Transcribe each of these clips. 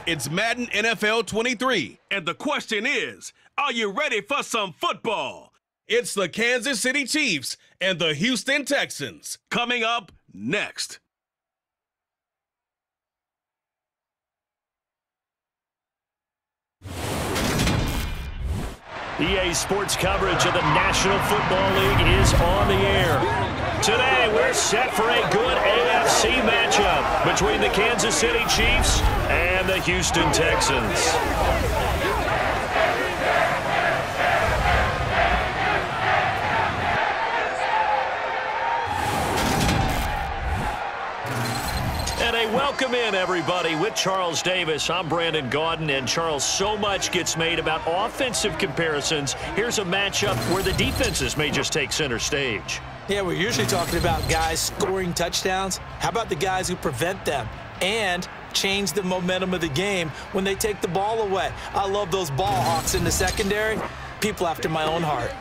It's Madden NFL 23. And the question is, are you ready for some football? It's the Kansas City Chiefs and the Houston Texans. Coming up next. EA Sports coverage of the National Football League is on the air. Today, we're set for a good AFC matchup between the Kansas City Chiefs and the Houston Texans. And a welcome in, everybody, with Charles Davis. I'm Brandon Gaudin, and Charles, so much gets made about offensive comparisons. Here's a matchup where the defenses may just take center stage. Yeah, we're usually talking about guys scoring touchdowns. How about the guys who prevent them and change the momentum of the game when they take the ball away? I love those ball hawks in the secondary. People after my own heart.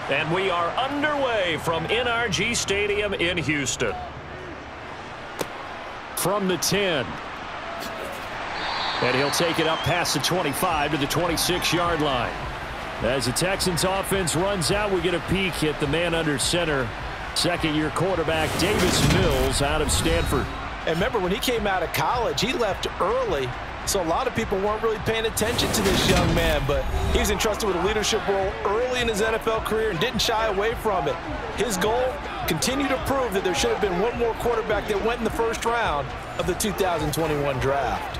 And we are underway from NRG Stadium in Houston. From the 10. And he'll take it up past the 25 to the 26-yard line. As the Texans offense runs out, we get a peek at the man under center. Second-year quarterback Davis Mills out of Stanford. And remember, when he came out of college, he left early. So a lot of people weren't really paying attention to this young man, but he was entrusted with a leadership role early in his NFL career and didn't shy away from it. His goal, continue to prove that there should have been one more quarterback that went in the first round of the 2021 draft.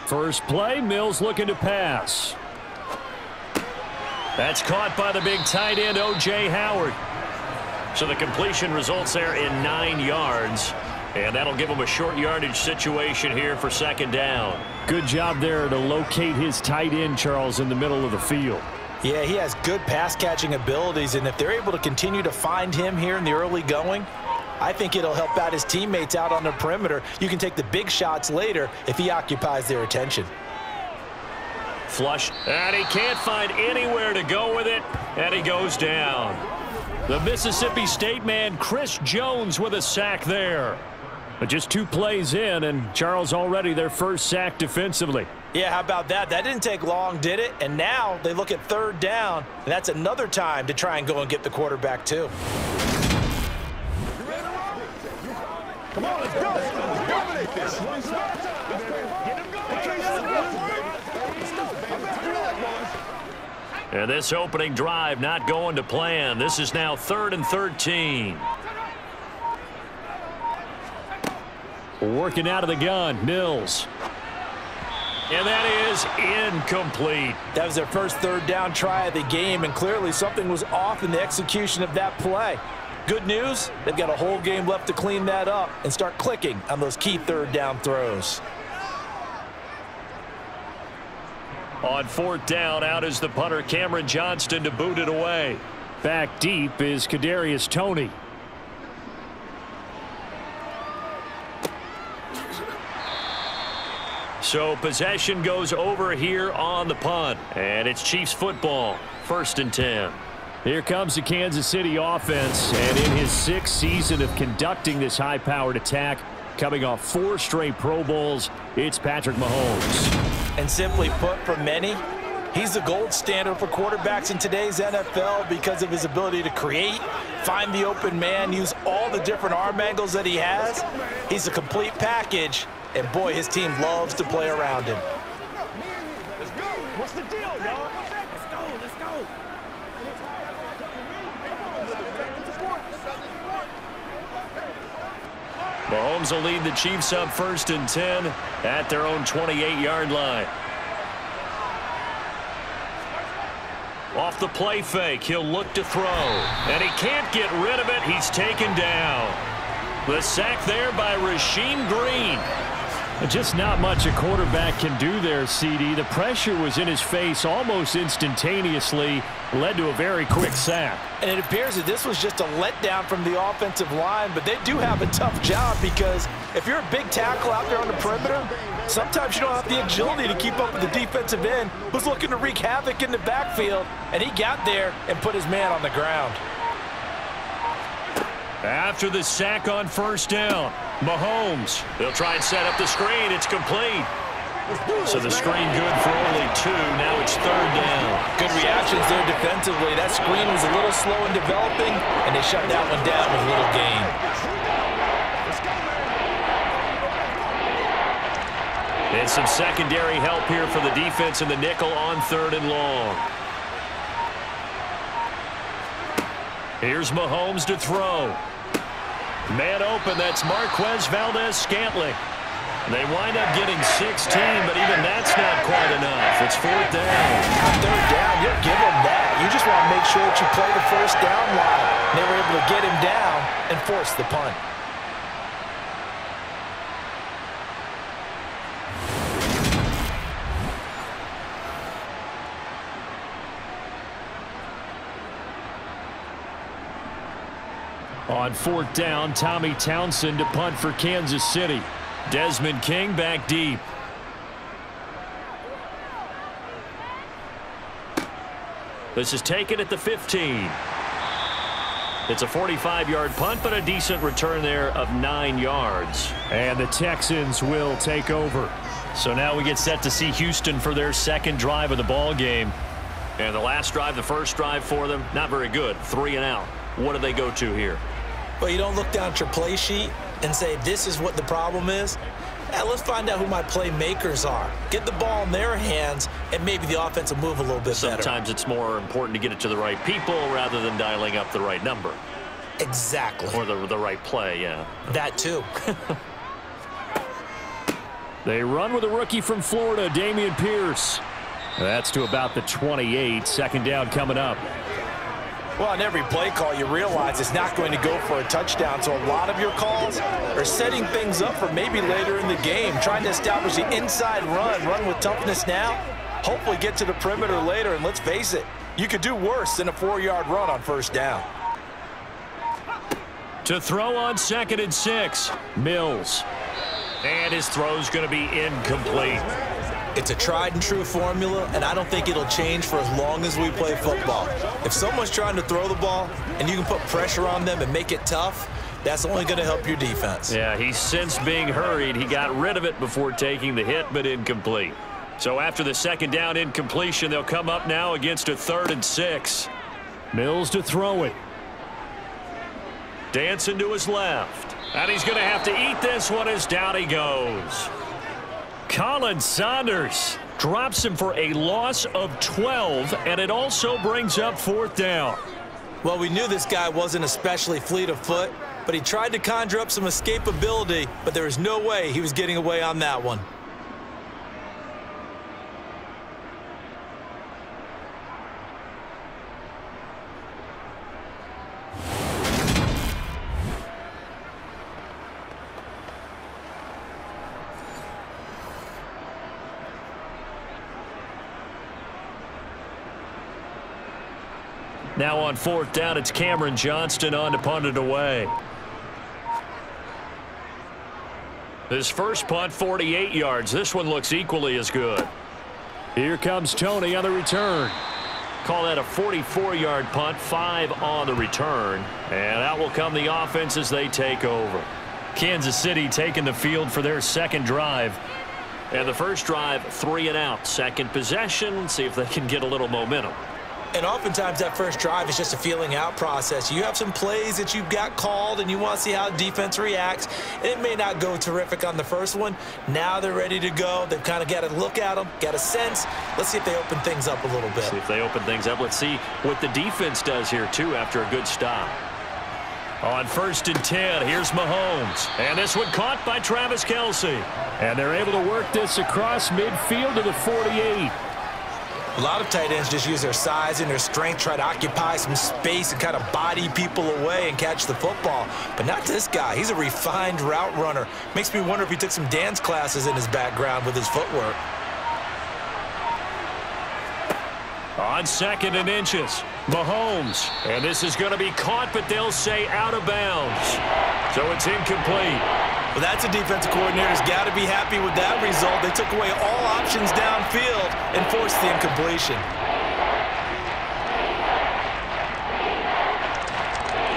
First play, Mills looking to pass. That's caught by the big tight end, O.J. Howard. So the completion results there in 9 yards. And that'll give him a short yardage situation here for second down. Good job there to locate his tight end, Charles, in the middle of the field. Yeah, he has good pass-catching abilities, and if they're able to continue to find him here in the early going, I think it'll help out his teammates out on the perimeter. You can take the big shots later if he occupies their attention. Flush, and he can't find anywhere to go with it, and he goes down. The Mississippi State man, Chris Jones, with a sack there. But just 2 plays in, and Charles already their first sack defensively. Yeah, how about that? That didn't take long, did it? And now they look at third down, and that's another time to try and go and get the quarterback too. Come on, let's go. Let's dominate this. And this opening drive not going to plan. This is now 3rd and 13. Working out of the gun, Mills. And that is incomplete. That was their first third down try of the game, and clearly something was off in the execution of that play. Good news, they've got a whole game left to clean that up and start clicking on those key third down throws. On 4th down, out is the punter, Cameron Johnston, to boot it away. Back deep is Kadarius Toney. So possession goes over here on the punt. And it's Chiefs football, 1st and 10. Here comes the Kansas City offense, and in his 6th season of conducting this high-powered attack, coming off 4 straight Pro Bowls, it's Patrick Mahomes. And simply put, for many, he's the gold standard for quarterbacks in today's NFL because of his ability to create, find the open man, use all the different arm angles that he has. He's a complete package, and boy, his team loves to play around him. Let's go. What's the deal, y'all? Let's go. Let's go. Mahomes will lead the Chiefs up 1st and 10 at their own 28-yard line. Off the play fake, he'll look to throw. And he can't get rid of it. He's taken down. The sack there by Rasheem Green. Just not much a quarterback can do there, CD. The pressure was in his face almost instantaneously, led to a very quick sack. And it appears that this was just a letdown from the offensive line, but they do have a tough job because if you're a big tackle out there on the perimeter, sometimes you don't have the agility to keep up with the defensive end who's looking to wreak havoc in the backfield, and he got there and put his man on the ground. After the sack on 1st down, Mahomes. They'll try and set up the screen. It's complete. So the screen good for only 2. Now it's 3rd down. Good reactions there defensively. That screen was a little slow in developing, and they shut that one down with a little gain. And some secondary help here for the defense in the nickel on 3rd and long. Here's Mahomes to throw. Man open, that's Marquez Valdez-Scantling. They wind up getting 16, but even that's not quite enough. It's 4th down. On 3rd down, you'll give him that. You just want to make sure that you play the 1st down line. They were able to get him down and force the punt. On 4th down, Tommy Townsend to punt for Kansas City. Desmond King back deep. This is taken at the 15. It's a 45-yard punt, but a decent return there of 9 yards. And the Texans will take over. So now we get set to see Houston for their 2nd drive of the ball game. And the last drive, the first drive for them, not very good. 3 and out. What do they go to here? Well, you don't look down at your play sheet and say, this is what the problem is. Let's find out who my playmakers are. Get the ball in their hands, and maybe the offense will move a little bit better. Sometimes it's more important to get it to the right people rather than dialing up the right number. Exactly. Or the right play, yeah. That too. They run with a rookie from Florida, Dameon Pierce. That's to about the 28. 2nd down coming up. Well, on every play call, you realize it's not going to go for a touchdown. So a lot of your calls are setting things up for maybe later in the game, trying to establish the inside run with toughness now, hopefully get to the perimeter later. And let's face it, you could do worse than a 4-yard run on 1st down. To throw on 2nd and 6, Mills. And his throw's going to be incomplete. It's a tried and true formula, and I don't think it'll change for as long as we play football. If someone's trying to throw the ball and you can put pressure on them and make it tough, that's only going to help your defense. Yeah, he's since being hurried. He got rid of it before taking the hit, but incomplete. So after the 2nd down incompletion, they'll come up now against a 3rd and 6. Mills to throw it. Dancing to his left. And he's going to have to eat this one as down he goes. Colin Saunders drops him for a loss of 12, and it also brings up 4th down. Well, we knew this guy wasn't especially fleet of foot, but he tried to conjure up some escapability, but there was no way he was getting away on that one. Now on 4th down, it's Cameron Johnston on to punt it away. His first punt, 48 yards. This one looks equally as good. Here comes Tony on the return. Call that a 44-yard punt, 5 on the return. And out will come the offense as they take over. Kansas City taking the field for their 2nd drive. And the first drive, 3 and out. Second possession, see if they can get a little momentum. And oftentimes that first drive is just a feeling out process. You have some plays that you've got called and you want to see how the defense reacts. It may not go terrific on the first one. Now they're ready to go. They've kind of got to look at them, got a sense. Let's see if they open things up a little bit. See if they open things up. Let's see what the defense does here, too, after a good stop. On 1st and 10, here's Mahomes. And this one caught by Travis Kelce. And they're able to work this across midfield to the 48. A lot of tight ends just use their size and their strength, try to occupy some space and kind of body people away and catch the football. But not this guy. He's a refined route runner. Makes me wonder if he took some dance classes in his background with his footwork. On 2nd and inches, Mahomes. And this is going to be caught, but they'll say out of bounds. So it's incomplete. Well, that's a defensive coordinator's got to be happy with that result. They took away all options downfield and forced the incompletion.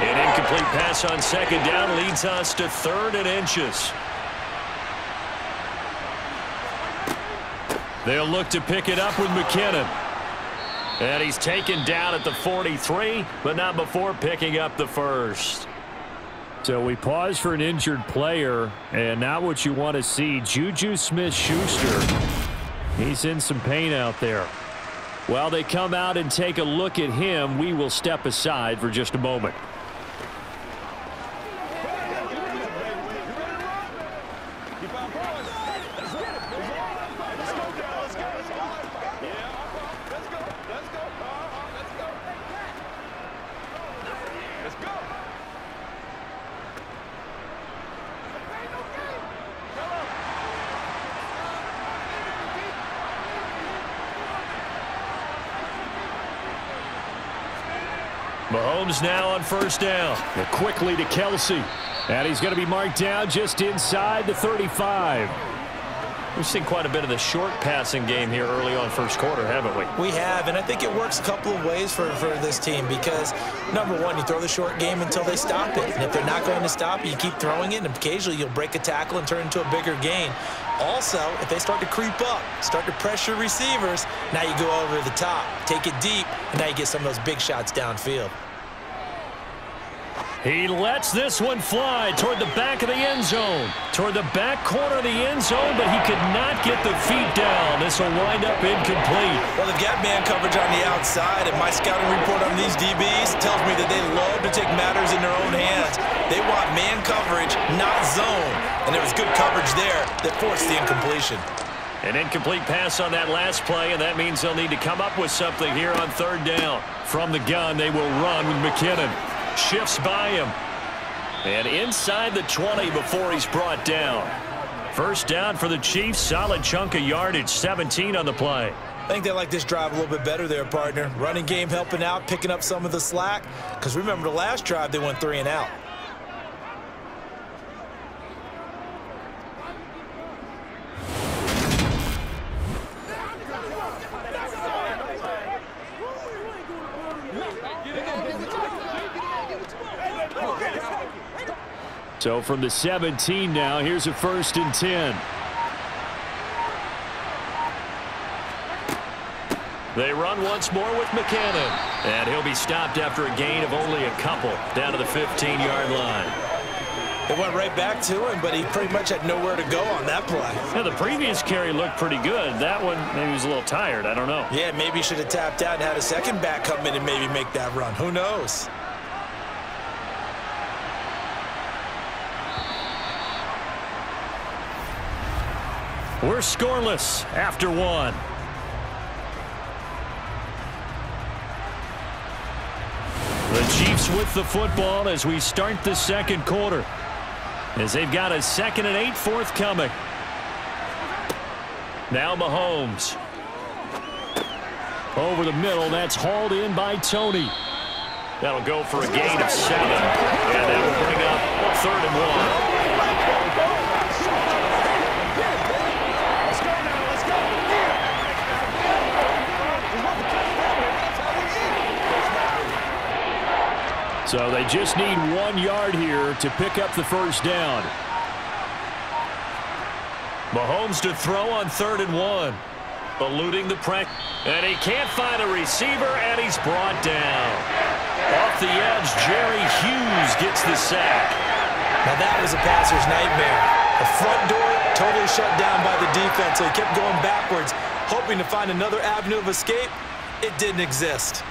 An incomplete pass on 2nd down leads us to 3rd and inches. They'll look to pick it up with McKinnon. And he's taken down at the 43, but not before picking up the first. So we pause for an injured player, and now what you want to see, Juju Smith-Schuster. He's in some pain out there. While they come out and take a look at him, we will step aside for just a moment. Mahomes now on 1st down. And quickly to Kelce. And he's going to be marked down just inside the 35. We've seen quite a bit of the short passing game here early on 1st quarter, haven't we? We have, and I think it works a couple of ways for this team because, number one, you throw the short game until they stop it. And if they're not going to stop it, you keep throwing it, and occasionally you'll break a tackle and turn it into a bigger gain. Also, if they start to creep up, start to pressure receivers, now you go over the top, take it deep, and now you get some of those big shots downfield. He lets this one fly toward the back of the end zone. Toward the back corner of the end zone, but he could not get the feet down. This will wind up incomplete. Well, they've got man coverage on the outside, and my scouting report on these DBs tells me that they love to take matters in their own hands. They want man coverage, not zone. And there was good coverage there that forced the incompletion. An incomplete pass on that last play, and that means they'll need to come up with something here on 3rd down. From the gun, they will run with McKinnon. Shifts by him. And inside the 20 before he's brought down. 1st down for the Chiefs. Solid chunk of yardage. 17 on the play. I think they like this drive a little bit better there, partner. Running game helping out, picking up some of the slack. Because remember, the last drive, they went 3 and out. So from the 17 now, here's a 1st and 10. They run once more with McKinnon. And he'll be stopped after a gain of only a couple down to the 15-yard line. It went right back to him, but he pretty much had nowhere to go on that play. Yeah, the previous carry looked pretty good. That one, maybe he was a little tired. I don't know. Yeah, maybe he should have tapped out and had a second back come in and maybe make that run. Who knows? We're scoreless after 1. The Chiefs with the football as we start the 2nd quarter. As they've got a 2nd and 8 forthcoming. Now Mahomes. Over the middle, that's hauled in by Tony. That'll go for a gain of 7. And that will bring up 3rd and 1. So they just need 1 yard here to pick up the 1st down. Mahomes to throw on 3rd and 1. Eluding the pressure. And he can't find a receiver, and he's brought down. Off the edge, Jerry Hughes gets the sack. Now that was a passer's nightmare. The front door totally shut down by the defense, so he kept going backwards, hoping to find another avenue of escape. It didn't exist.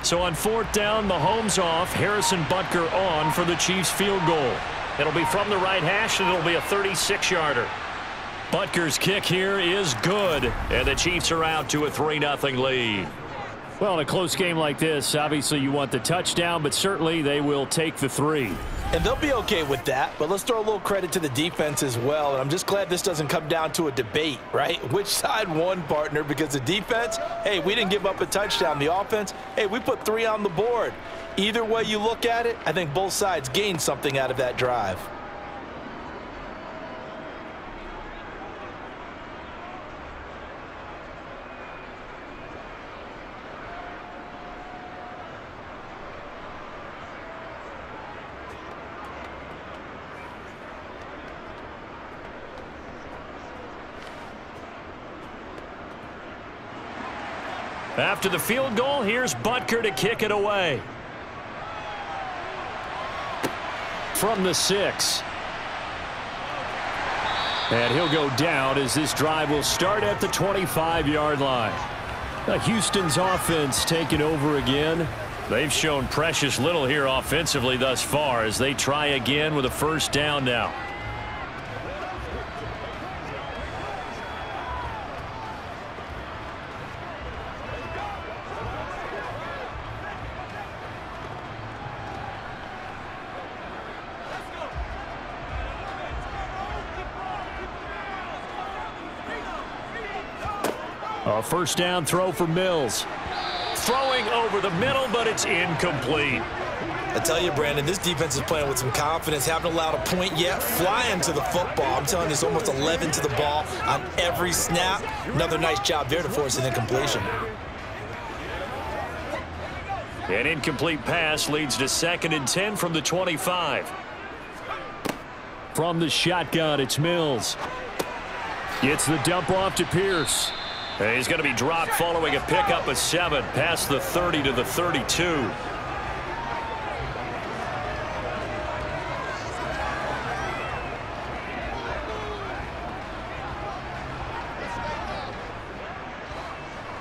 So on 4th down, Mahomes off, Harrison Butker on for the Chiefs field goal. It'll be from the right hash, and it'll be a 36-yarder. Butker's kick here is good, and the Chiefs are out to a 3-0 lead. Well, in a close game like this, obviously you want the touchdown, but certainly they will take the 3. And they'll be okay with that, but let's throw a little credit to the defense as well. And I'm just glad this doesn't come down to a debate, right? Which side won, partner? Because the defense, hey, we didn't give up a touchdown. The offense, hey, we put 3 on the board. Either way you look at it, I think both sides gained something out of that drive. After the field goal, here's Butker to kick it away. From the 6. And he'll go down as this drive will start at the 25-yard line. Now Houston's offense taking over again. They've shown precious little here offensively thus far as they try again with a 1st down now. A 1st down throw for Mills. Throwing over the middle, but it's incomplete. I tell you, Brandon, this defense is playing with some confidence. Haven't allowed a point yet. Flying to the football. I'm telling you, it's almost 11 to the ball on every snap. Another nice job there to force an incompletion. An incomplete pass leads to 2nd and 10 from the 25. From the shotgun, it's Mills. Gets the dump off to Pierce. He's going to be dropped following a pickup of 7 past the 30 to the 32.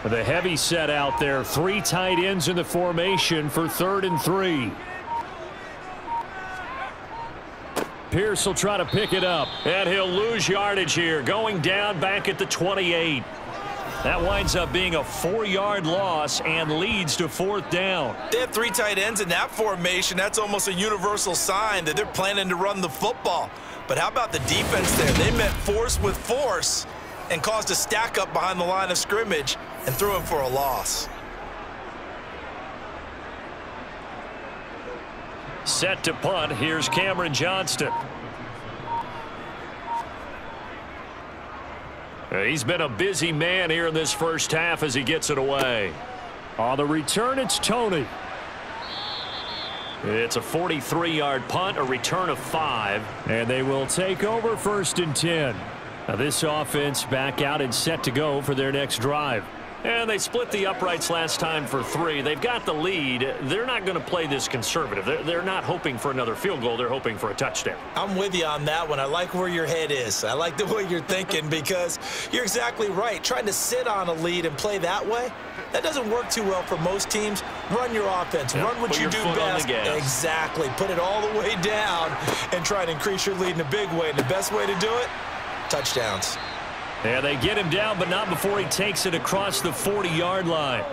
The heavy set out there. 3 tight ends in the formation for 3rd and 3. Pierce will try to pick it up. And he'll lose yardage here. Going down back at the 28. That winds up being a 4-yard loss and leads to 4th down. They have 3 tight ends in that formation. That's almost a universal sign that they're planning to run the football. But how about the defense there? They met force with force and caused a stack up behind the line of scrimmage and threw him for a loss. Set to punt. Here's Cameron Johnston. He's been a busy man here in this 1st half as he gets it away. On the return, it's Tony. It's a 43-yard punt, a return of 5. And they will take over 1st and 10. Now this offense back out and set to go for their next drive. And they split the uprights last time for 3. They've got the lead. They're not going to play this conservative. They're not hoping for another field goal. They're hoping for a touchdown. I'm with you on that one. I like where your head is. I like the way you're thinking because you're exactly right. Trying to sit on a lead and play that way, that doesn't work too well for most teams. Run your offense. Run what you do best. Exactly. Put it all the way down and try to increase your lead in a big way. And the best way to do it, touchdowns. Yeah, they get him down, but not before he takes it across the 40-yard line.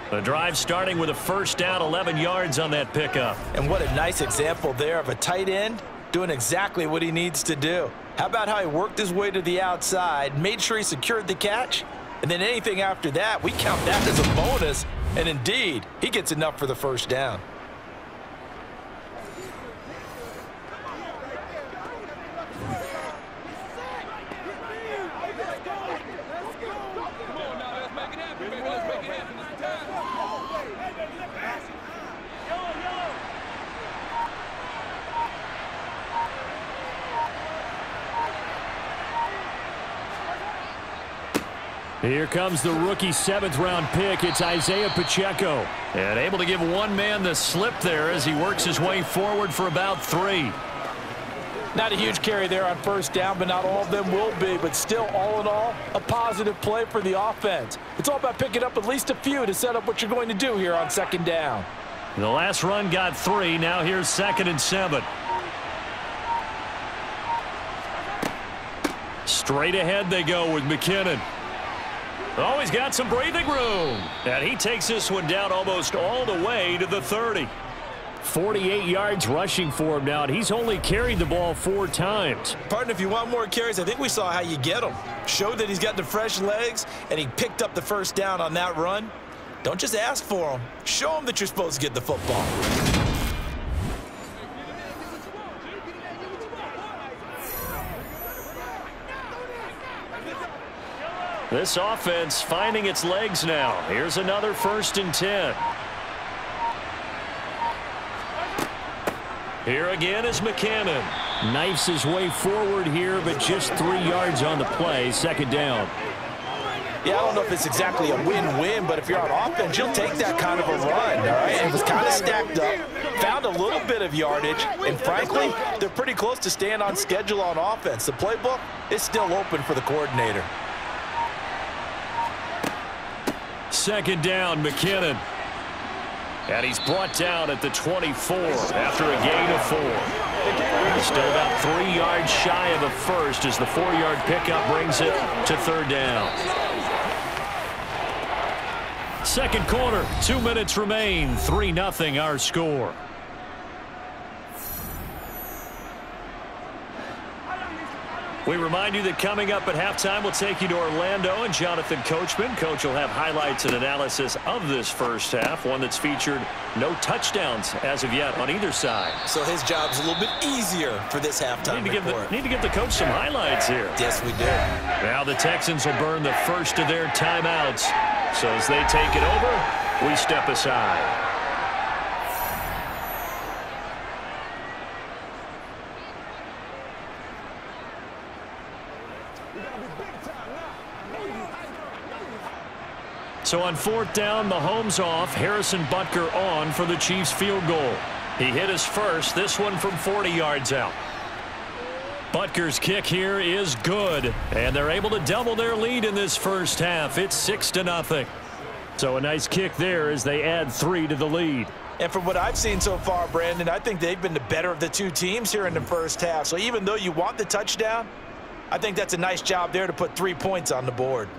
The drive starting with a 1st down, 11 yards on that pickup. And what a nice example there of a tight end doing exactly what he needs to do. How about how he worked his way to the outside, made sure he secured the catch, and then anything after that, we count that as a bonus. And indeed, he gets enough for the 1st down. Here comes the rookie 7th-round pick. It's Isaiah Pacheco. And able to give one man the slip there as he works his way forward for about 3. Not a huge carry there on first down, but not all of them will be. But still, all in all, a positive play for the offense. It's all about picking up at least a few to set up what you're going to do here on second down. The last run got 3. Now here's 2nd and 7. Straight ahead they go with McKinnon. Oh, he's got some breathing room. And he takes this one down almost all the way to the 30. 48 yards rushing for him now, and he's only carried the ball 4 times. Partner, if you want more carries, I think we saw how you get them. Showed that he's got the fresh legs, and he picked up the first down on that run. Don't just ask for them. Show them that you're supposed to get the football. This offense finding its legs now. Here's another 1st and 10. Here again is McKinnon. Knifes his way forward here, but just 3 yards on the play. 2nd down. Yeah, I don't know if it's exactly a win-win, but if you're on offense, you'll take that kind of a run, all right? It was kind of stacked up, found a little bit of yardage, and frankly, they're pretty close to staying on schedule on offense. The playbook is still open for the coordinator. 2nd down, McKinnon. And he's brought down at the 24 after a gain of 4. Still about 3 yards shy of a first as the 4-yard pickup brings it to 3rd down. 2nd quarter, 2 minutes remain. 3-0 our score. We remind you that coming up at halftime, we'll take you to Orlando and Jonathan Coachman. Coach will have highlights and analysis of this first half, one that's featured no touchdowns as of yet on either side. So his job's a little bit easier for this halftime report. Need to give the coach some highlights here. Yes, we do. Now the Texans will burn the first of their timeouts. So as they take it over, we step aside. So on 4th down, Mahomes off, Harrison Butker on for the Chiefs field goal. He hit his first, this one from 40 yards out. Butker's kick here is good, and they're able to double their lead in this first half. It's 6-0. So a nice kick there as they add 3 to the lead. And from what I've seen so far, Brandon, I think they've been the better of the 2 teams here in the first half. So even though you want the touchdown, I think that's a nice job there to put 3 points on the board.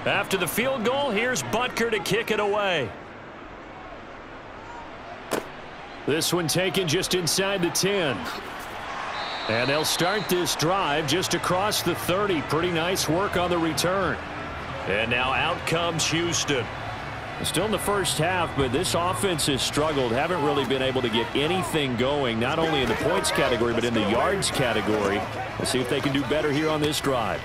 After the field goal, here's Butker to kick it away. This one taken just inside the 10. And they'll start this drive just across the 30. Pretty nice work on the return. And now out comes Houston. Still in the first half, but this offense has struggled. Haven't really been able to get anything going, not only in the points category, but in the yards category. Let's see if they can do better here on this drive.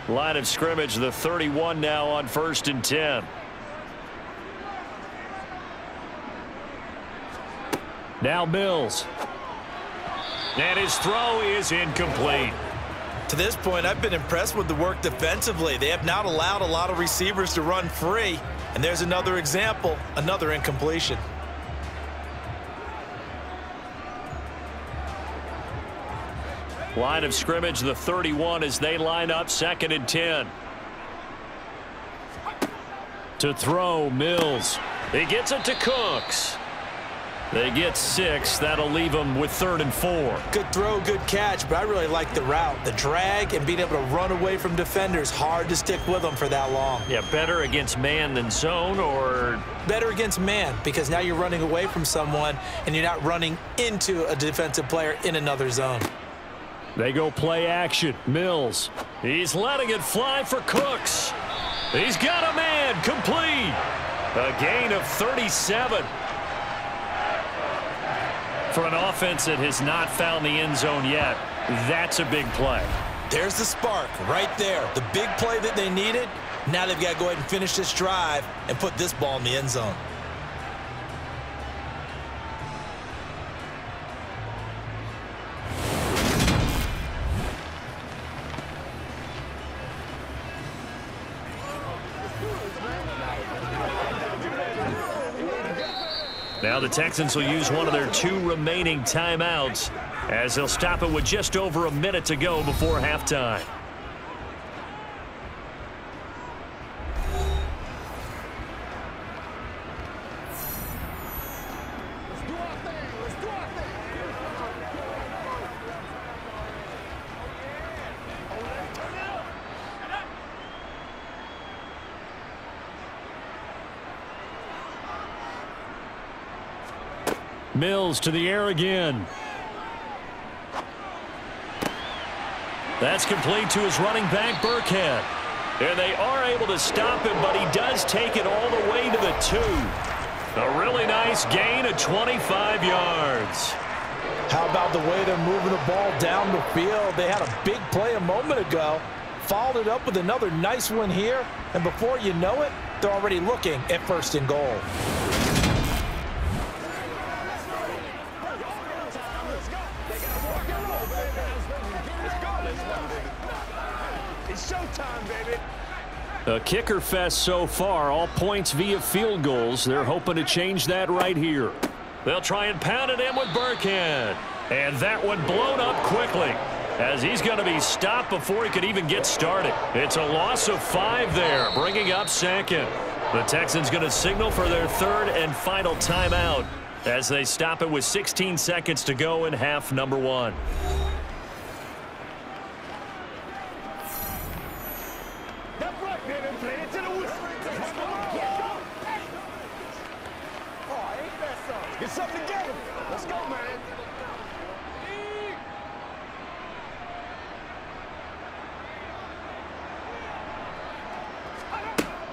Line of scrimmage, the 31 now on 1st and 10. Now Mills. And his throw is incomplete. To this point, I've been impressed with the work defensively. They have not allowed a lot of receivers to run free. And there's another example, another incompletion. Line of scrimmage, the 31 as they line up 2nd and 10. To throw, Mills. He gets it to Cooks. They get 6. That'll leave them with 3rd and 4. Good throw, good catch, but I really like the route. The drag and being able to run away from defenders. Hard to stick with them for that long. Yeah, better against man than zone, or? Better against man, because now you're running away from someone and you're not running into a defensive player in another zone. They go play action. Mills. He's letting it fly for Cooks. He's got a man complete. A gain of 37. For an offense that has not found the end zone yet, that's a big play. There's the spark right there. The big play that they needed. Now they've got to go ahead and finish this drive and put this ball in the end zone. Now the Texans will use one of their 2 remaining timeouts as they'll stop it with just over a minute to go before halftime. Mills to the air again. That's complete to his running back, Burkhead. And they are able to stop him, but he does take it all the way to the 2. A really nice gain of 25 yards. How about the way they're moving the ball down the field? They had a big play a moment ago, followed it up with another nice one here, and before you know it, they're already looking at 1st and goal. A kicker fest so far, all points via field goals. They're hoping to change that right here. They'll try and pound it in with Burkhead. And that one blown up quickly as he's going to be stopped before he could even get started. It's a loss of 5 there, bringing up 2nd. The Texans going to signal for their 3rd and final timeout as they stop it with 16 seconds to go in half number 1. Get something together. Let's go, man.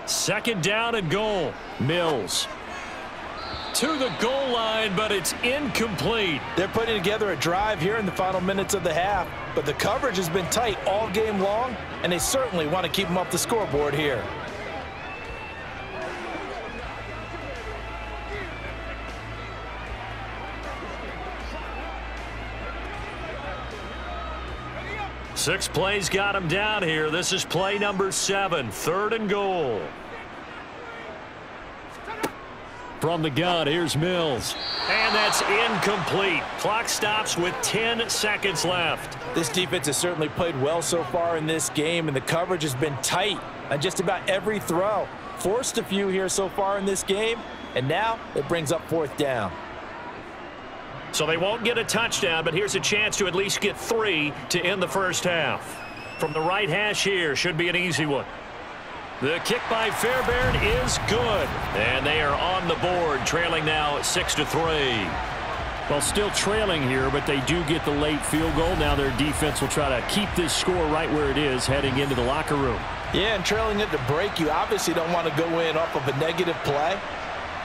2nd down and goal. Mills to the goal line, but it's incomplete. They're putting together a drive here in the final minutes of the half, but the coverage has been tight all game long, and they certainly want to keep them off the scoreboard here. Six plays got him down here. This is play number 7, 3rd and goal. From the gun, here's Mills. And that's incomplete. Clock stops with 10 seconds left. This defense has certainly played well so far in this game, and the coverage has been tight on just about every throw. Forced a few here so far in this game, and now it brings up 4th down. So they won't get a touchdown, but here's a chance to at least get 3 to end the first half. From the right hash here, should be an easy one. The kick by Fairbairn is good. And they are on the board, trailing now 6-3. Well, still trailing here, but they do get the late field goal. Now their defense will try to keep this score right where it is heading into the locker room. Yeah, and trailing at the break, you obviously don't want to go in off of a negative play.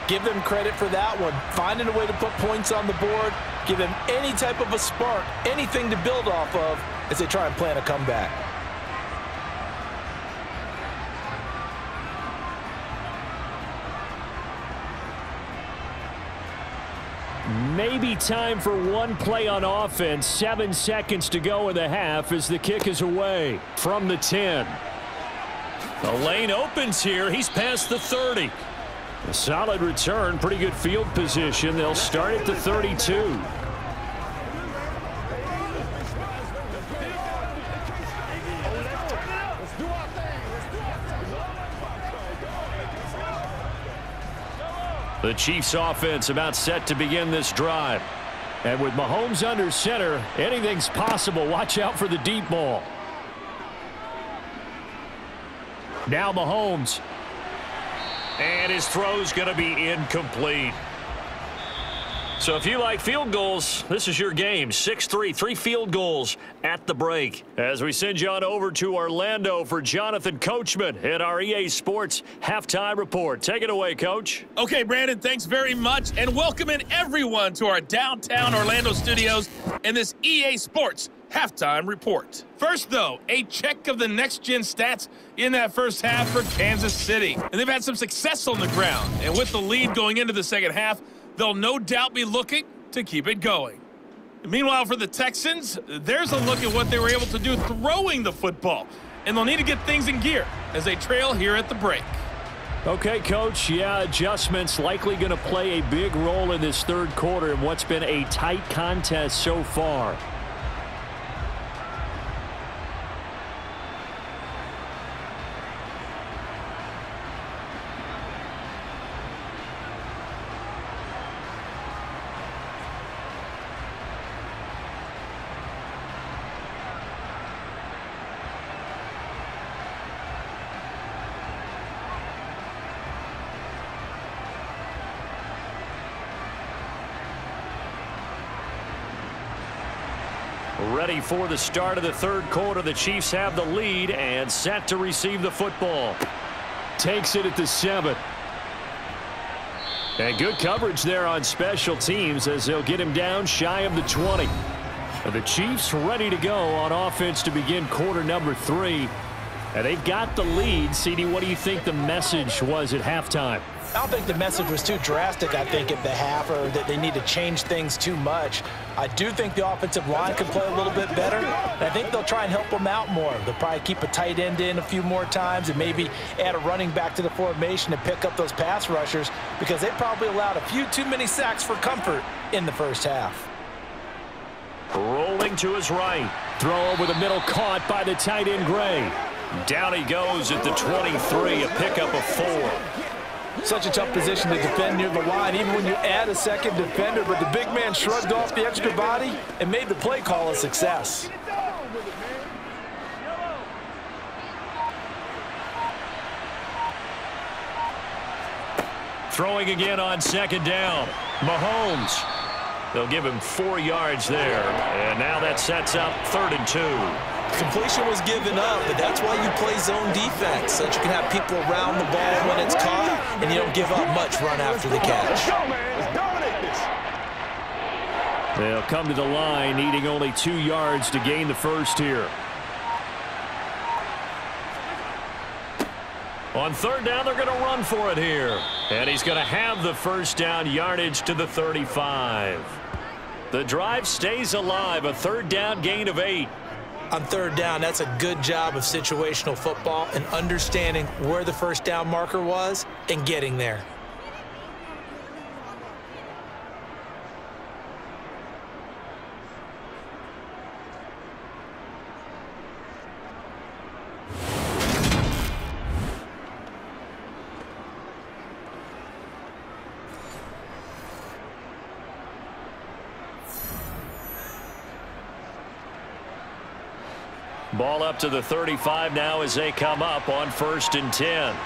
Give them credit for that one. Finding a way to put points on the board. Give them any type of a spark, anything to build off of as they try and plan a comeback. Maybe time for one play on offense. 7 seconds to go in the half as the kick is away from the 10. The lane opens here. He's past the 30. A solid return, pretty good field position. They'll start at the 32. The Chiefs offense about set to begin this drive. And with Mahomes under center, anything's possible. Watch out for the deep ball. Now Mahomes. And his throw's going to be incomplete. So if you like field goals, this is your game. 6-3, 3 field goals at the break. As we send you on over to Orlando for Jonathan Coachman at our EA Sports Halftime Report. Take it away, Coach. Okay, Brandon, thanks very much, and welcome in everyone to our downtown Orlando studios and this EA Sports Halftime Report. First, though, a check of the next-gen stats in that first half for Kansas City. And they've had some success on the ground, and with the lead going into the second half, they'll no doubt be looking to keep it going. Meanwhile, for the Texans, there's a look at what they were able to do throwing the football, and they'll need to get things in gear as they trail here at the break. Okay, Coach, yeah, adjustments likely going to play a big role in this third quarter in what's been a tight contest so far. Ready for the start of the third quarter. The Chiefs have the lead and set to receive the football. Takes it at the 7. And good coverage there on special teams as they'll get him down shy of the 20. The Chiefs ready to go on offense to begin quarter number 3. And they've got the lead. CD, what do you think the message was at halftime? I don't think the message was too drastic, I think, at the half, or that they need to change things too much. I do think the offensive line could play a little bit better, and I think they'll try and help them out more. They'll probably keep a tight end in a few more times and maybe add a running back to the formation and pick up those pass rushers because they probably allowed a few too many sacks for comfort in the first half. Rolling to his right. Throw over the middle, caught by the tight end Gray. Down he goes at the 23, a pickup of 4. Such a tough position to defend near the line, even when you add a second defender, but the big man shrugged off the extra body and made the play call a success. Throwing again on second down. Mahomes. They'll give him 4 yards there, and now that sets up 3rd and 2. Completion was given up, but that's why you play zone defense, so that you can have people around the ball when it's caught, and you don't give up much run after the catch. Let's go, man. Let's dominate this. They'll come to the line, needing only 2 yards to gain the first here. On 3rd down, they're going to run for it here. And he's going to have the first down yardage to the 35. The drive stays alive, a 3rd down gain of 8. On 3rd down, that's a good job of situational football and understanding where the first down marker was and getting there. Ball up to the 35 now as they come up on 1st and 10.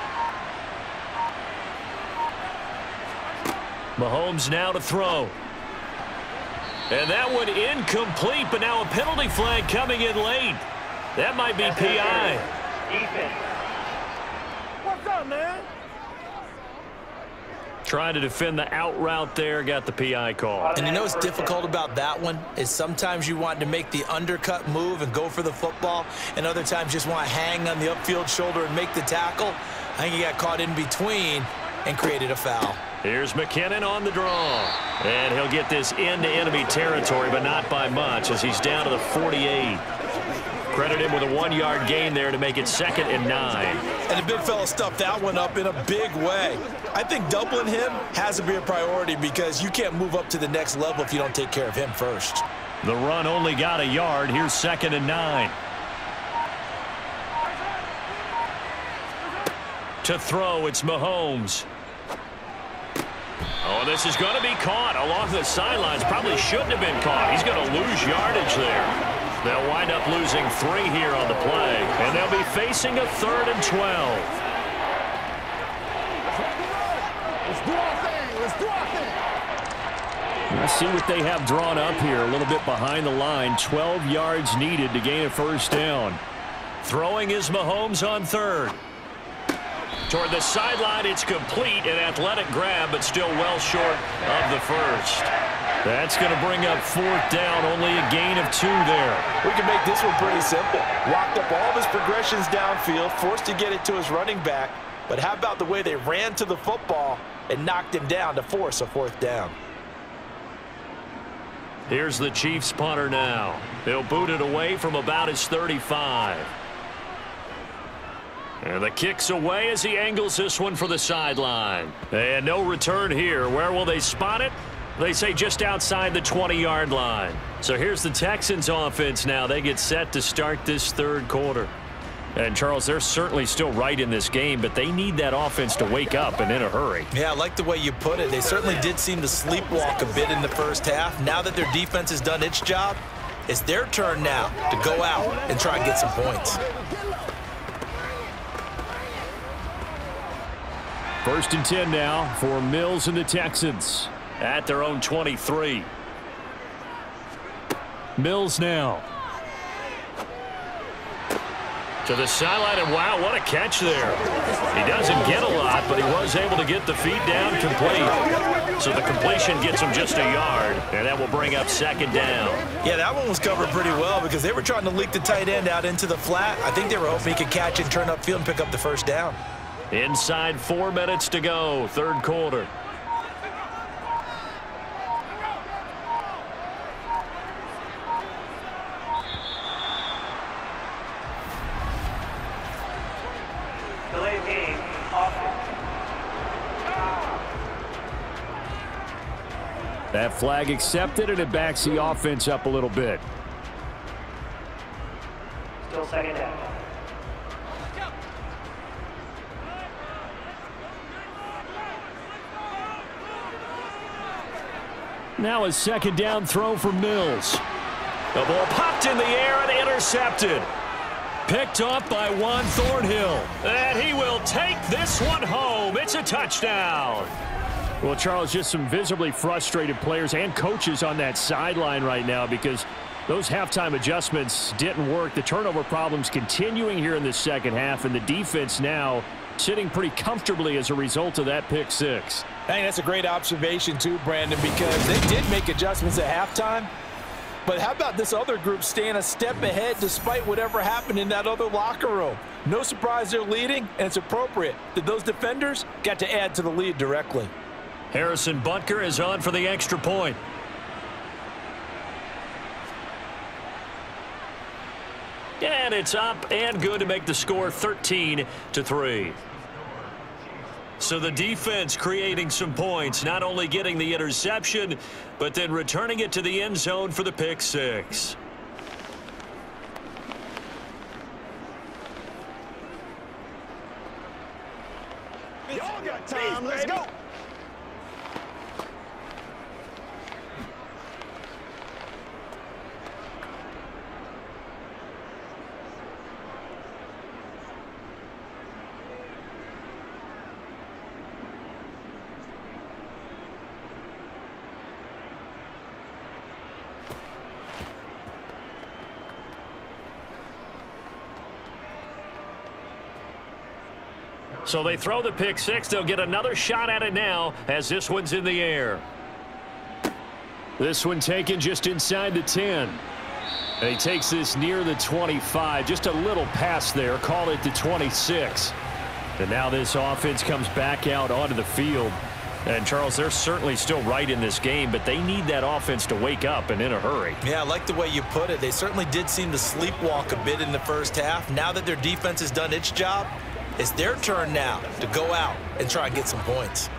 Mahomes now to throw. And that one incomplete, but now a penalty flag coming in late. That might be PI. What's up, man? Trying to defend the out route there, got the PI call. And you know what's difficult about that one is sometimes you want to make the undercut move and go for the football, and other times just want to hang on the upfield shoulder and make the tackle. I think he got caught in between and created a foul. Here's McKinnon on the draw. And he'll get this into enemy territory, but not by much as he's down to the 48. Credit him with a 1-yard gain there to make it 2nd and 9. And the big fella stuffed that one up in a big way. I think doubling him has to be a priority because you can't move up to the next level if you don't take care of him first. The run only got a yard. Here's 2nd and 9. To throw, it's Mahomes. Oh, this is going to be caught along the sidelines. Probably shouldn't have been caught. He's going to lose yardage there. They'll wind up losing 3 here on the play, and they'll be facing a 3rd and 12. Let's do our thing. Let's do our thing. Let's see what they have drawn up here. A little bit behind the line. 12 yards needed to gain a first down. Throwing is Mahomes on third. Toward the sideline, it's complete. An athletic grab, but still well short of the first. That's going to bring up fourth down. Only a gain of 2 there. We can make this one pretty simple. Locked up all of his progressions downfield, forced to get it to his running back. But how about the way they ran to the football and knocked him down to force a fourth down? Here's the Chiefs punter now. They'll boot it away from about his 35. And the kick's away as he angles this one for the sideline. And no return here. Where will they spot it? They say just outside the 20-yard line. So here's the Texans offense now. They get set to start this third quarter. And, Charles, they're certainly still right in this game, but they need that offense to wake up and in a hurry. Yeah, I like the way you put it. They certainly did seem to sleepwalk a bit in the first half. Now that their defense has done its job, it's their turn now to go out and try and get some points. First and 10 now for Mills and the Texans. At their own 23. Mills now. To the sideline, and wow, what a catch there. He doesn't get a lot, but he was able to get the feet down complete. So the completion gets him just a yard, and that will bring up second down. Yeah, that one was covered pretty well because they were trying to leak the tight end out into the flat. I think they were hoping he could catch it, turn upfield, and pick up the first down. Inside 4 minutes to go, third quarter. That flag accepted, and it backs the offense up a little bit. Still second down. Now a second down throw for Mills. The ball popped in the air and intercepted. Picked off by Juan Thornhill. And he will take this one home. It's a touchdown. Well, Charles, just some visibly frustrated players and coaches on that sideline right now because those halftime adjustments didn't work. The turnover problems continuing here in the second half, and the defense now sitting pretty comfortably as a result of that pick six. I think that's a great observation too, Brandon, because they did make adjustments at halftime. But how about this other group staying a step ahead despite whatever happened in that other locker room? No surprise they're leading, and it's appropriate that those defenders got to add to the lead directly. Harrison Butker is on for the extra point. And it's up and good to make the score 13-3. So the defense creating some points, not only getting the interception, but then returning it to the end zone for the pick six. Y'all got time. Let's go. So they throw the pick six. They'll get another shot at it now as this one's in the air. This one taken just inside the 10. And he takes this near the 25. Just a little pass there. Call it the 26. And now this offense comes back out onto the field. And, Charles, they're certainly still right in this game, but they need that offense to wake up and in a hurry. Yeah, I like the way you put it. They certainly did seem to sleepwalk a bit in the first half. Now that their defense has done its job, it's their turn now to go out and try and get some points.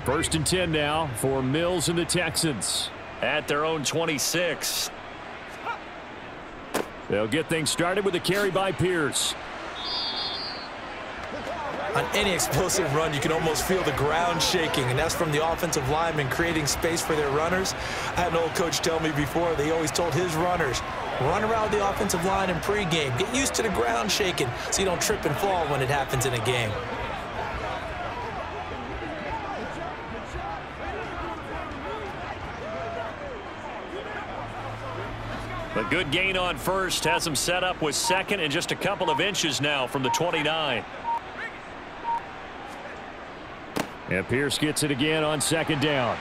First and 10 now for Mills and the Texans. At their own 26. They'll get things started with a carry by Pierce. On any explosive run, you can almost feel the ground shaking, and that's from the offensive linemen creating space for their runners. I had an old coach tell me before, they always told his runners, run around the offensive line in pregame. Get used to the ground shaking so you don't trip and fall when it happens in a game. A good gain on first has him set up with second and just a couple of inches now from the 29. And Pierce gets it again on second down.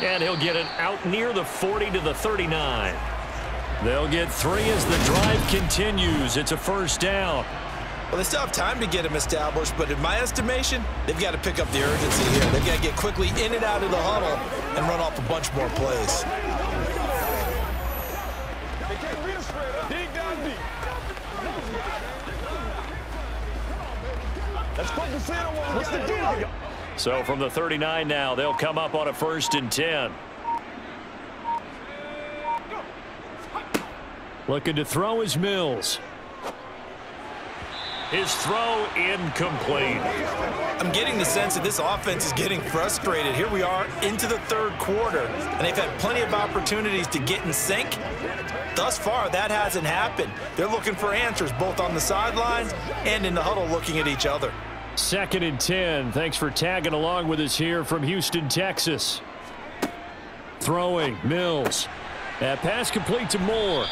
And he'll get it out near the 40 to the 39. They'll get 3 as the drive continues. It's a first down. Well, they still have time to get him established, but in my estimation, they've got to pick up the urgency here. They've got to get quickly in and out of the huddle and run off a bunch more plays. Dig down deep. Let's focus in on what's the deal. So from the 39 now, they'll come up on a 1st and 10. Looking to throw is Mills. His throw incomplete. I'm getting the sense that this offense is getting frustrated. Here we are into the 3rd quarter, and they've had plenty of opportunities to get in sync. Thus far, that hasn't happened. They're looking for answers both on the sidelines and in the huddle looking at each other. 2nd and 10. Thanks for tagging along with us here from Houston, Texas. Throwing, Mills. That pass complete to Moore.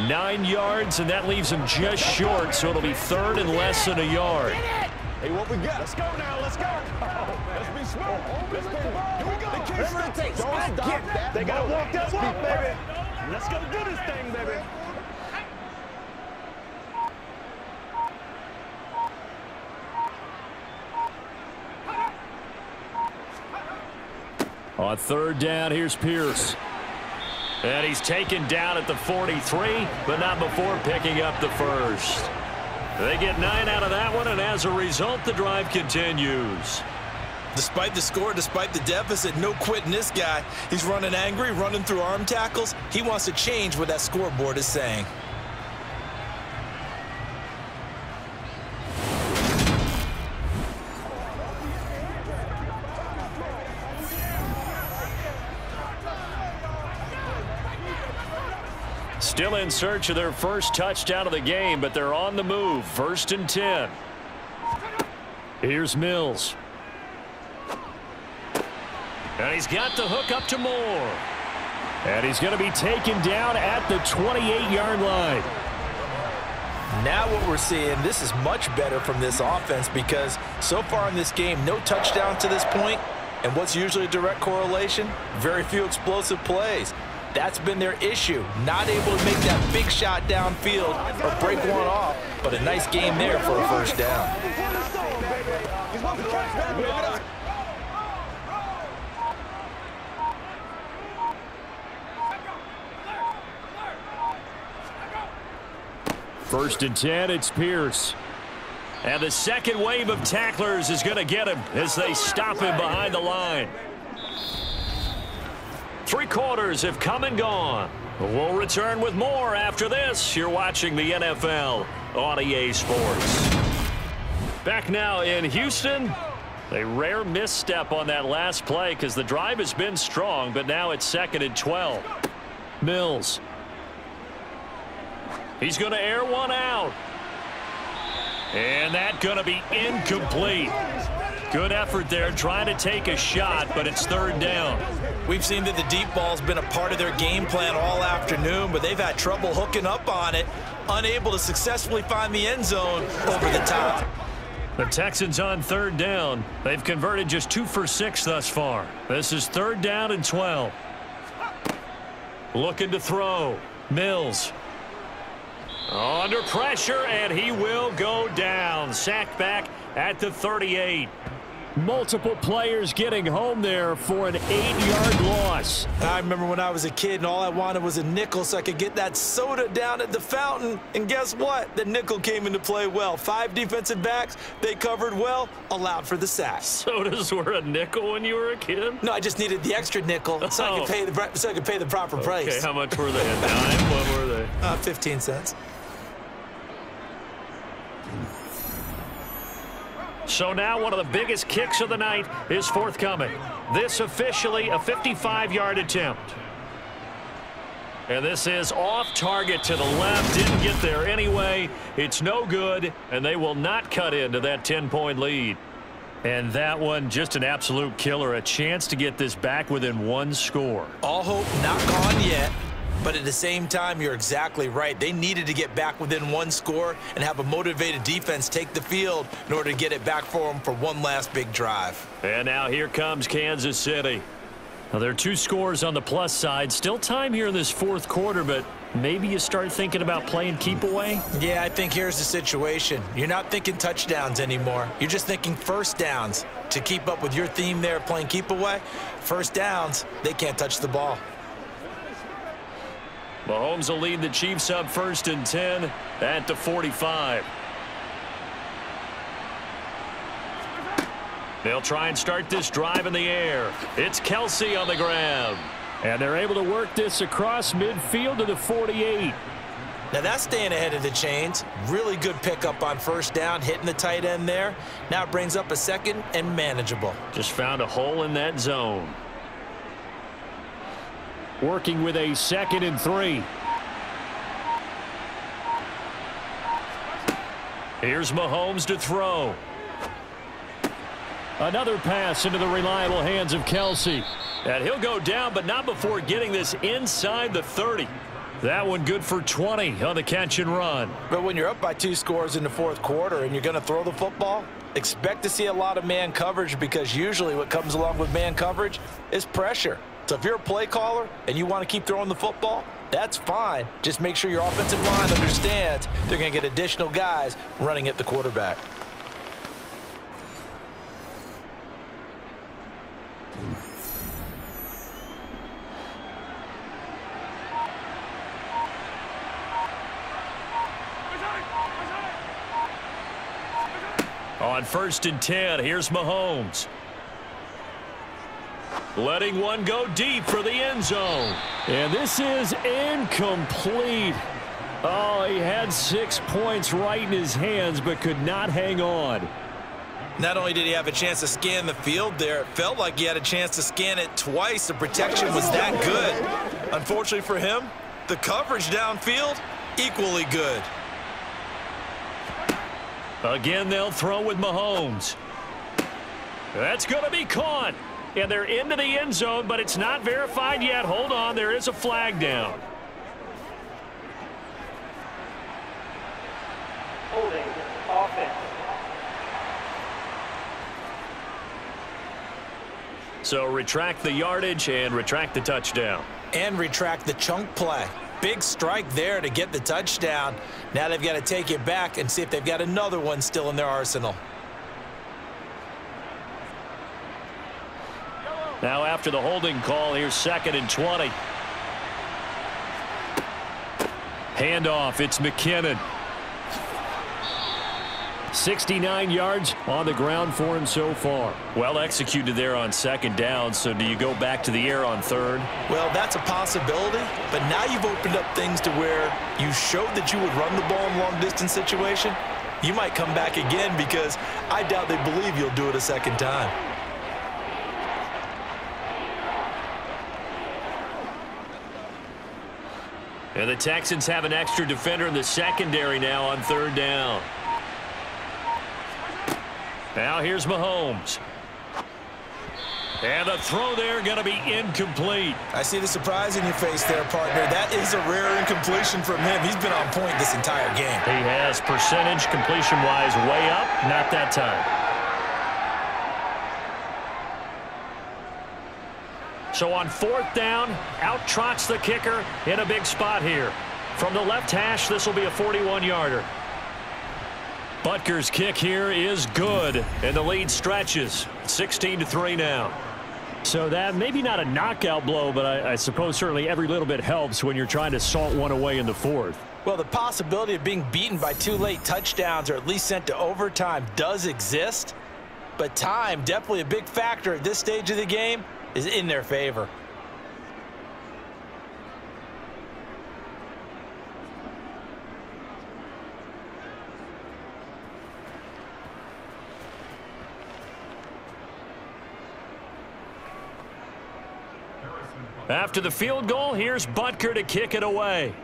9 yards, and that leaves him just short, so it'll be 3rd and less than a yard. Hey, what we got? Let's go now. Let's go. Let's be smart. Let's go. Here we go. They can't stop. Don't stop that. They got to walk that walk, baby. Let's go do this thing, baby. On 3rd down, here's Pierce. And he's taken down at the 43, but not before picking up the first. They get 9 out of that one, and as a result, the drive continues. Despite the score, despite the deficit, no quitting this guy. He's running angry, running through arm tackles. He wants to change what that scoreboard is saying. Still in search of their first touchdown of the game, but they're on the move. 1st and 10. Here's Mills. And he's got the hook up to Moore. And he's going to be taken down at the 28-yard line. Now what we're seeing, this is much better from this offense because so far in this game, no touchdowns to this point, and what's usually a direct correlation? Very few explosive plays. That's been their issue, not able to make that big shot downfield or break one off, but a nice game there for a first down. First and 10, it's Pierce. And the second wave of tacklers is going to get him as they stop him behind the line. 3 quarters have come and gone. We'll return with more after this. You're watching the NFL on EA Sports. Back now in Houston. A rare misstep on that last play because the drive has been strong, but now it's 2nd and 12. Mills. He's going to air one out. And that's going to be incomplete. Good effort there trying to take a shot, but it's 3rd down. We've seen that the deep ball's been a part of their game plan all afternoon, but they've had trouble hooking up on it, unable to successfully find the end zone over the top. The Texans on 3rd down. They've converted just 2 for 6 thus far. This is 3rd down and 12. Looking to throw. Mills. Under pressure, and he will go down. Sacked back at the 38. Multiple players getting home there for an 8-yard loss. I remember when I was a kid and all I wanted was a nickel so I could get that soda down at the fountain. And guess what? The nickel came into play well. 5 defensive backs, they covered well, allowed for the sack. Sodas were a nickel when you were a kid? No, I just needed the extra nickel so I could pay the proper price. Okay, how much were they? A dime? What were they? 15 cents. So now one of the biggest kicks of the night is forthcoming. This officially a 55-yard attempt. And this is off target to the left. Didn't get there anyway. It's no good, and they will not cut into that 10-point lead. And that one, just an absolute killer. A chance to get this back within 1 score. All hope not gone yet. But at the same time, you're exactly right. They needed to get back within one score and have a motivated defense take the field in order to get it back for them for one last big drive. And now here comes Kansas City. Now, there are 2 scores on the plus side. Still time here in this fourth quarter, but maybe you start thinking about playing keep away? Yeah, I think here's the situation. You're not thinking touchdowns anymore. You're just thinking first downs. To keep up with your theme there, playing keep away, first downs, they can't touch the ball. Mahomes will lead the Chiefs up 1st and 10 at the 45. They'll try and start this drive in the air. It's Kelsey on the ground. And they're able to work this across midfield to the 48. Now that's staying ahead of the chains. Really good pickup on first down, hitting the tight end there. Now it brings up a second and manageable. Just found a hole in that zone. Working with a 2nd and 3. Here's Mahomes to throw. Another pass into the reliable hands of Kelsey. And he'll go down, but not before getting this inside the 30. That one good for 20 on the catch and run. But when you're up by 2 scores in the fourth quarter and you're going to throw the football, expect to see a lot of man coverage, because usually what comes along with man coverage is pressure. So if you're a play caller and you want to keep throwing the football, that's fine. Just make sure your offensive line understands they're going to get additional guys running at the quarterback. On 1st and 10, here's Mahomes. Letting one go deep for the end zone. And this is incomplete. Oh, he had 6 points right in his hands, but could not hang on. Not only did he have a chance to scan the field there, it felt like he had a chance to scan it twice. The protection was that good. Unfortunately for him, the coverage downfield, equally good. Again, they'll throw with Mahomes. That's going to be caught. And they're into the end zone, but it's not verified yet. Hold on, there is a flag down. Holding offense. So retract the yardage and retract the touchdown. And retract the chunk play. Big strike there to get the touchdown. Now they've got to take it back and see if they've got another one still in their arsenal. Now after the holding call, here's 2nd and 20. Handoff, it's McKinnon. 69 yards on the ground for him so far. Well executed there on 2nd down, so do you go back to the air on 3rd? Well, that's a possibility, but now you've opened up things to where you showed that you would run the ball in long-distance situation. You might come back again, because I doubt they believe you'll do it a second time. And the Texans have an extra defender in the secondary now on 3rd down. Now here's Mahomes. And the throw there going to be incomplete. I see the surprise in your face there, partner. That is a rare incompletion from him. He's been on point this entire game. He has percentage completion-wise way up, not that time. So on 4th down, out trots the kicker in a big spot here. From the left hash, this will be a 41-yarder. Butker's kick here is good, and the lead stretches. 16-3 now. So that maybe not a knockout blow, but I suppose certainly every little bit helps when you're trying to salt one away in the 4th. Well, the possibility of being beaten by 2 late touchdowns or at least sent to overtime does exist, but time, definitely a big factor at this stage of the game, is in their favor. After the field goal, here's Butker to kick it away.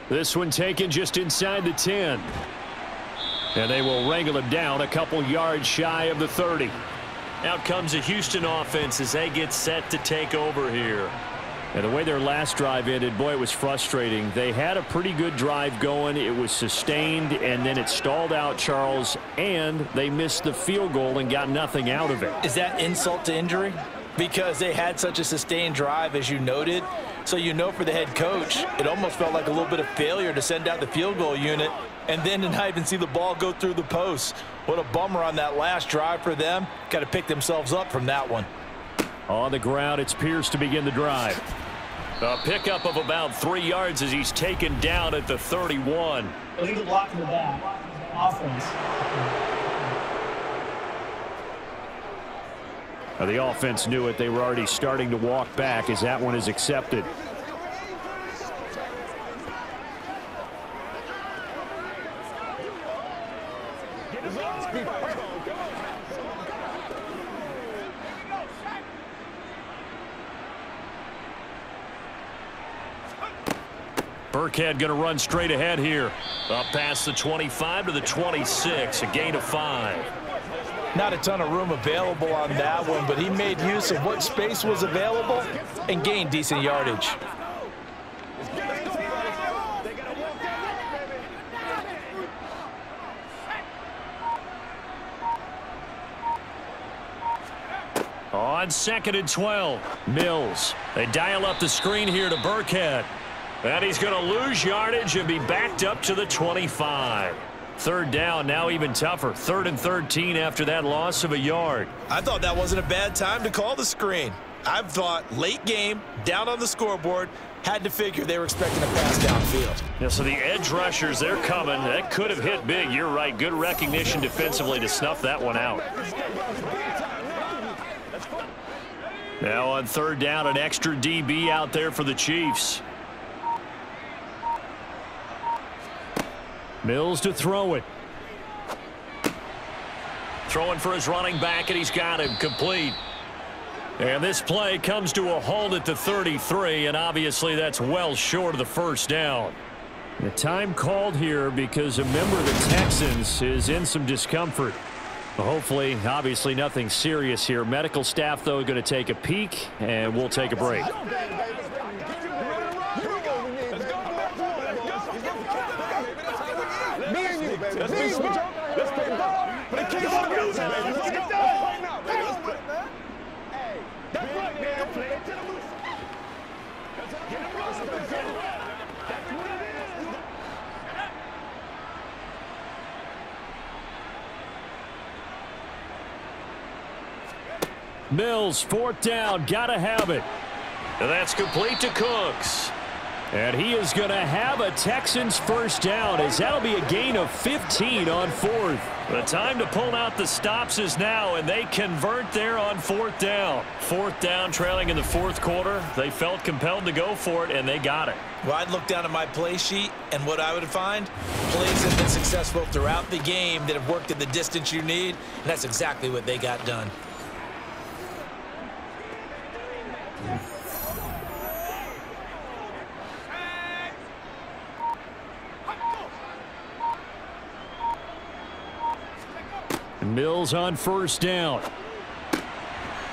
This one taken just inside the 10. And they will wrangle him down a couple yards shy of the 30. Out comes a Houston offense as they get set to take over here. And the way their last drive ended, boy, it was frustrating. They had a pretty good drive going. It was sustained, and then it stalled out, Charles, and they missed the field goal and got nothing out of it. Is that insult to injury? Because they had such a sustained drive, as you noted. So you know for the head coach, it almost felt like a little bit of failure to send out the field goal unit and then to not even see the ball go through the post. What a bummer on that last drive for them. Got to pick themselves up from that one. On the ground, it's Pierce to begin the drive. A pickup of about 3 yards as he's taken down at the 31. Illegal block in the back. Offense. Now, the offense knew it. They were already starting to walk back as that one is accepted. Burkhead going to run straight ahead here. Up past the 25 to the 26, a gain of 5. Not a ton of room available on that one, but he made use of what space was available and gained decent yardage. On 2nd and 12, Mills. They dial up the screen here to Burkhead. And he's going to lose yardage and be backed up to the 25. Third down, now even tougher. 3rd and 13 after that loss of a yard. I thought that wasn't a bad time to call the screen. I thought late game, down on the scoreboard, had to figure they were expecting a pass downfield. Yeah, so the edge rushers, they're coming. That could have hit big. You're right. Good recognition defensively to snuff that one out. Now on 3rd down, an extra DB out there for the Chiefs. Mills to throw it. Throwing for his running back, and he's got him complete. And this play comes to a halt at the 33, and obviously that's well short of the first down. The time called here because a member of the Texans is in some discomfort. Hopefully, obviously nothing serious here. Medical staff, though, going to take a peek, and we'll take a break. Let's be smart. Let's play ball. Let's keep on going. Let's get done. That's right, man. Play it to the loose. Get him loose. That's what it is. Mills, 4th down, gotta have it. And that's complete to Cooks. And he is going to have a Texans first down as that'll be a gain of 15 on 4th. The time to pull out the stops is now, and they convert there on 4th down. 4th down, trailing in the 4th quarter. They felt compelled to go for it, and they got it. Well, I'd look down at my play sheet, and what I would find, plays have been successful throughout the game that have worked at the distance you need, and that's exactly what they got done. Mills on 1st down.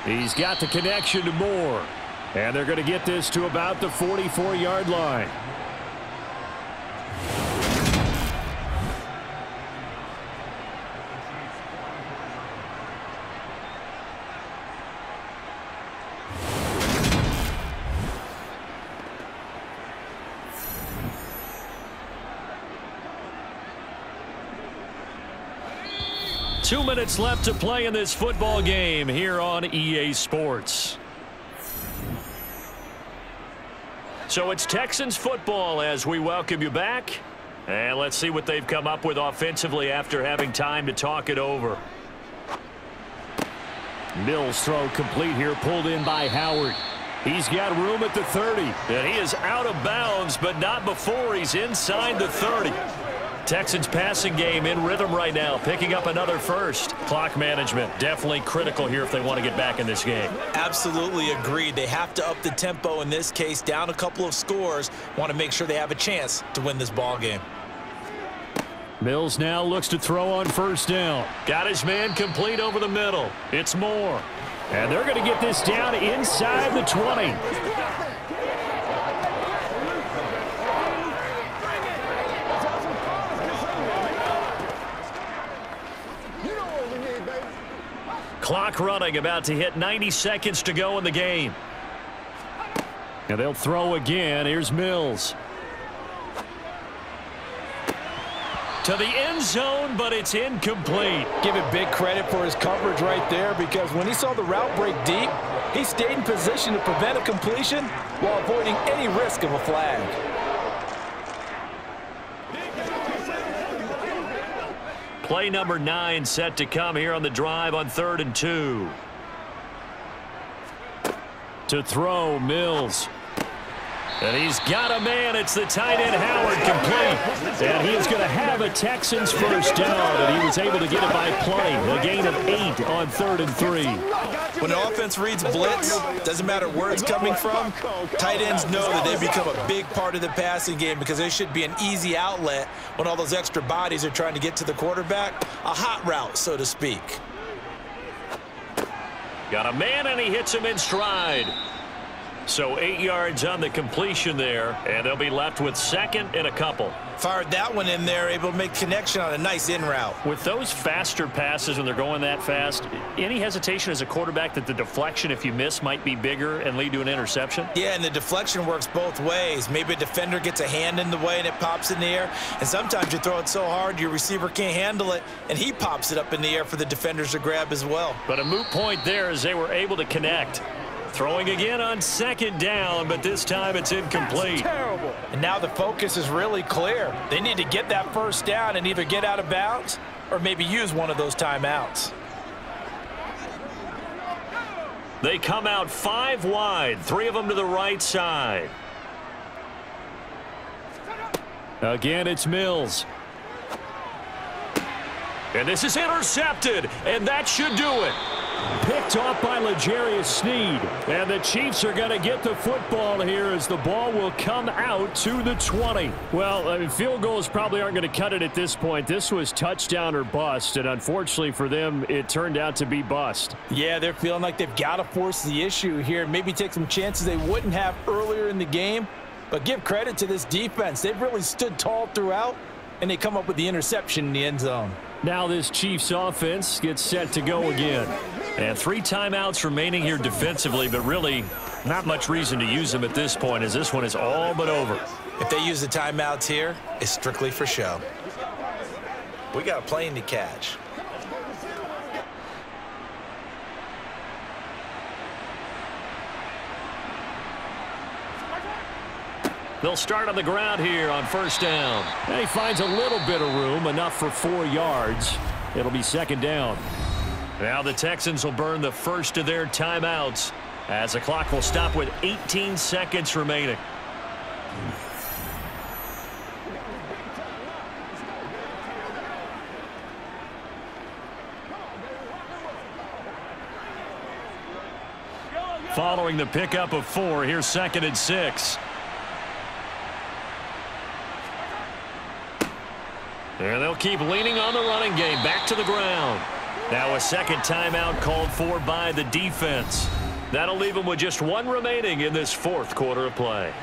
He's got the connection to Moore. And they're going to get this to about the 44-yard line. Two minutes left to play in this football game here on EA Sports. So it's Texans football as we welcome you back. And let's see what they've come up with offensively after having time to talk it over. Mills throw complete here, pulled in by Howard. He's got room at the 30. And he is out of bounds, but not before he's inside the 30. Texans passing game in rhythm right now, picking up another first. Clock management definitely critical here if they want to get back in this game. Absolutely agreed. They have to up the tempo in this case, down a couple of scores. Want to make sure they have a chance to win this ball game. Mills now looks to throw on first down. Got his man complete over the middle. It's Moore. And they're going to get this down inside the 20. Clock running, about to hit 90 seconds to go in the game. And they'll throw again. Here's Mills. To the end zone, but it's incomplete. Give it big credit for his coverage right there, because when he saw the route break deep, he stayed in position to prevent a completion while avoiding any risk of a flag. Play number 9 set to come here on the drive on 3rd and 2. To throw, Mills. And he's got a man. It's the tight end, Howard, complete. And he is going to have a Texans first down, and he was able to get it by play. A gain of 8 on 3rd and 3. When the offense reads blitz, doesn't matter where it's coming from, tight ends know that they become a big part of the passing game because there should be an easy outlet when all those extra bodies are trying to get to the quarterback. A hot route, so to speak. Got a man, and he hits him in stride. So 8 yards on the completion there, and they'll be left with 2nd and a couple. Fired that one in there, able to make connection on a nice in route. With those faster passes when they're going that fast, any hesitation as a quarterback that the deflection, if you miss, might be bigger and lead to an interception? Yeah, and the deflection works both ways. Maybe a defender gets a hand in the way and it pops in the air, and sometimes you throw it so hard your receiver can't handle it, and he pops it up in the air for the defenders to grab as well. But a moot point there as they were able to connect. Throwing again on 2nd down, but this time it's incomplete. Terrible. And now the focus is really clear. They need to get that first down and either get out of bounds or maybe use one of those timeouts. They come out 5 wide, 3 of them to the right side. Again, it's Mills. And this is intercepted, and that should do it. Picked off by L'Jarius Sneed. And the Chiefs are going to get the football here as the ball will come out to the 20. Well, I mean, field goals probably aren't going to cut it at this point. This was touchdown or bust, and unfortunately for them, it turned out to be bust. Yeah, they're feeling like they've got to force the issue here. Maybe take some chances they wouldn't have earlier in the game. But give credit to this defense. They've really stood tall throughout, and they come up with the interception in the end zone. Now this Chiefs offense gets set to go again. And 3 timeouts remaining here defensively, but really not much reason to use them at this point as this one is all but over. If they use the timeouts here, it's strictly for show. We got a plane to catch. They'll start on the ground here on first down. And he finds a little bit of room, enough for 4 yards. It'll be 2nd down. Now the Texans will burn the first of their timeouts as the clock will stop with 18 seconds remaining. Following the pickup of 4, here's 2nd and 6. And they'll keep leaning on the running game. Back to the ground. Now a 2nd timeout called for by the defense. That'll leave them with just 1 remaining in this 4th quarter of play.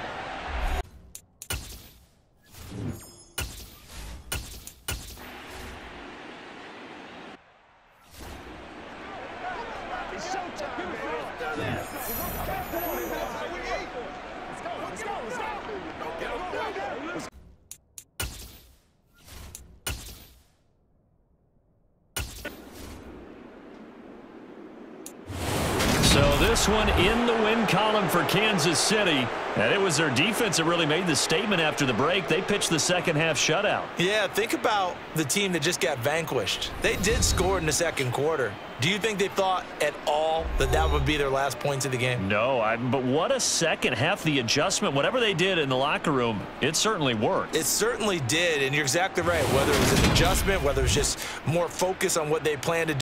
So this one in the win column for Kansas City. And it was their defense that really made the statement after the break. They pitched the second half shutout. Yeah, think about the team that just got vanquished. They did score in the 2nd quarter. Do you think they thought at all that that would be their last points of the game? No, but what a second half. The adjustment, whatever they did in the locker room, it certainly worked. It certainly did, and you're exactly right. Whether it was an adjustment, whether it was just more focus on what they planned to do.